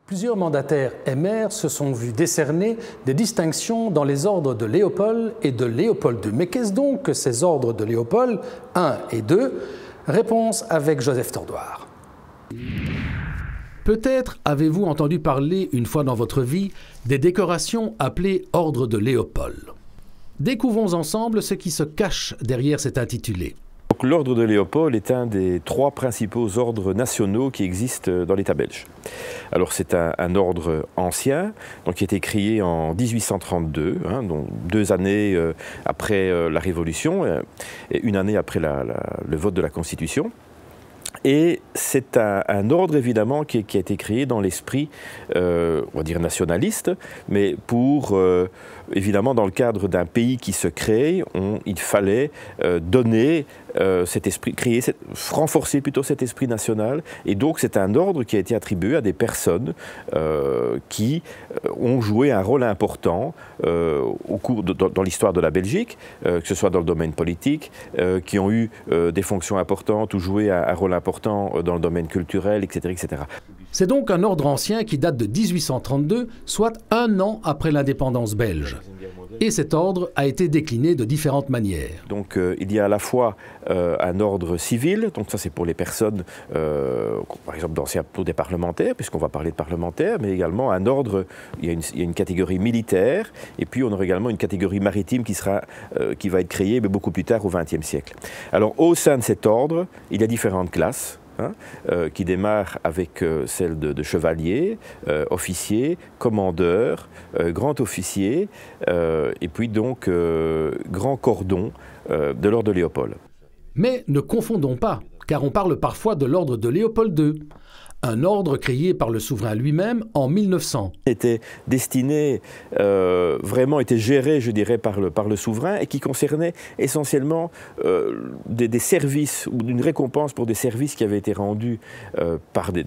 Plusieurs mandataires et maires se sont vus décerner des distinctions dans les ordres de Léopold et de Léopold II. Mais qu'est-ce donc que ces ordres de Léopold I et II? Réponse avec Joseph Tordoire. Peut-être avez-vous entendu parler une fois dans votre vie des décorations appelées ordre de Léopold. Découvrons ensemble ce qui se cache derrière cet intitulé. L'ordre de Léopold est un des trois principaux ordres nationaux qui existent dans l'État belge. Alors c'est un ordre ancien, donc qui a été créé en 1832, donc 2 années après la Révolution et 1 année après le vote de la Constitution. Et c'est un ordre évidemment qui a été créé dans l'esprit, on va dire nationaliste, mais pour évidemment dans le cadre d'un pays qui se crée, il fallait donner cet esprit, renforcer plutôt cet esprit national. Et donc c'est un ordre qui a été attribué à des personnes qui ont joué un rôle important dans l'histoire de la Belgique, que ce soit dans le domaine politique, qui ont eu des fonctions importantes ou joué un rôle important dans le domaine culturel, etc., etc. C'est donc un ordre ancien qui date de 1832, soit 1 an après l'indépendance belge. Et cet ordre a été décliné de différentes manières. Donc il y a à la fois un ordre civil, donc ça c'est pour les personnes, par exemple pour des parlementaires, puisqu'on va parler de parlementaires, mais également un ordre, il y a une catégorie militaire, et puis on aura également une catégorie maritime qui va être créée, mais beaucoup plus tard au XXe siècle. Alors au sein de cet ordre, il y a différentes classes. Qui démarre avec celle de chevalier, officier, commandeur, grand officier, et puis donc grand cordon de l'ordre de Léopold. Mais ne confondons pas, car on parle parfois de l'ordre de Léopold II. Un ordre créé par le souverain lui-même en 1900. Était destiné, vraiment était géré, je dirais, par le souverain et qui concernait essentiellement des services ou une récompense pour des services qui avaient été rendus par des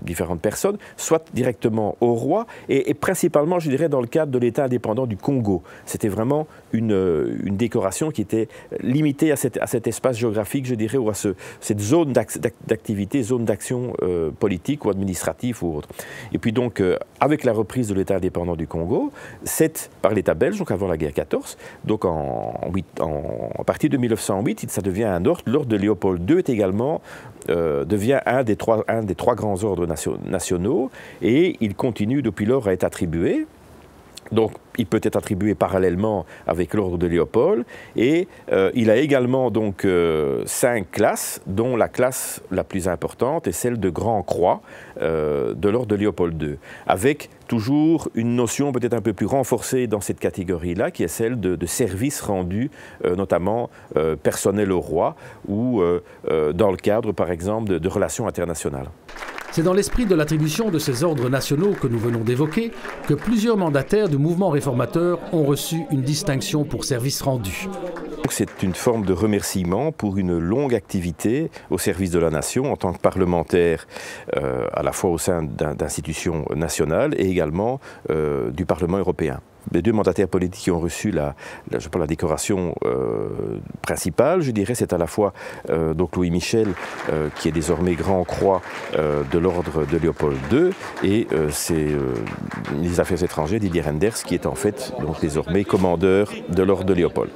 différentes personnes, soit directement au roi et principalement, je dirais, dans le cadre de l'État indépendant du Congo. C'était vraiment une décoration qui était limitée à cet espace géographique, je dirais, ou à cette zone d'activité, zone d'action politique ou administratif ou autre. Et puis donc, avec la reprise de l'État indépendant du Congo, c'est par l'État belge, donc avant la guerre 14, donc à partir de 1908, ça devient un ordre. L'ordre de Léopold II est également, devient un des trois grands ordres nationaux et il continue depuis lors à être attribué. Donc, il peut être attribué parallèlement avec l'ordre de Léopold et il a également donc 5 classes, dont la classe la plus importante est celle de Grand Croix de l'ordre de Léopold II, avec toujours une notion peut-être un peu plus renforcée dans cette catégorie-là, qui est celle de services rendus, notamment personnels au roi ou dans le cadre, par exemple, de relations internationales. C'est dans l'esprit de l'attribution de ces ordres nationaux que nous venons d'évoquer que plusieurs mandataires du mouvement réformateur ont reçu une distinction pour service rendu. C'est une forme de remerciement pour une longue activité au service de la nation en tant que parlementaire, à la fois au sein d'institutions nationales et également du Parlement européen. Les 2 mandataires politiques qui ont reçu la décoration principale, je dirais, c'est à la fois donc Louis Michel, qui est désormais Grand Croix de l'ordre de Léopold II, et c'est les Affaires étrangères, Didier Reynders, qui est en fait donc désormais commandeur de l'ordre de Léopold.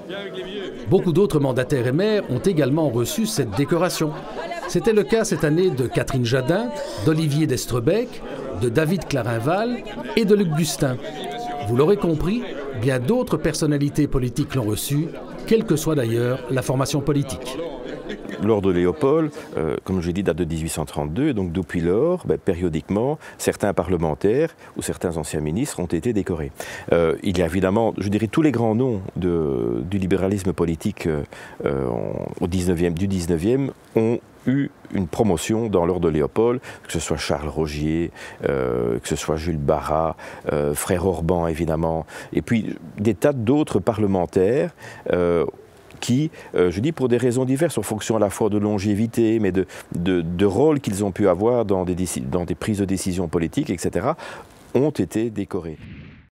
Beaucoup d'autres mandataires et maires ont également reçu cette décoration. C'était le cas cette année de Catherine Jadin, d'Olivier d'Estrebec, de David Clarinval et de Luc Gustin. Vous l'aurez compris, bien d'autres personnalités politiques l'ont reçu, quelle que soit d'ailleurs la formation politique. L'ordre de Léopold, comme je l'ai dit, date de 1832, et donc depuis lors, périodiquement, certains parlementaires ou certains anciens ministres ont été décorés. Il y a évidemment, je dirais, tous les grands noms du libéralisme politique du 19e ont eu une promotion dans l'ordre de Léopold, que ce soit Charles Rogier, que ce soit Jules Barras, Frère Orban évidemment, et puis des tas d'autres parlementaires qui, je dis pour des raisons diverses, en fonction à la fois de longévité, mais de rôle qu'ils ont pu avoir dans des prises de décision politiques, etc., ont été décorés.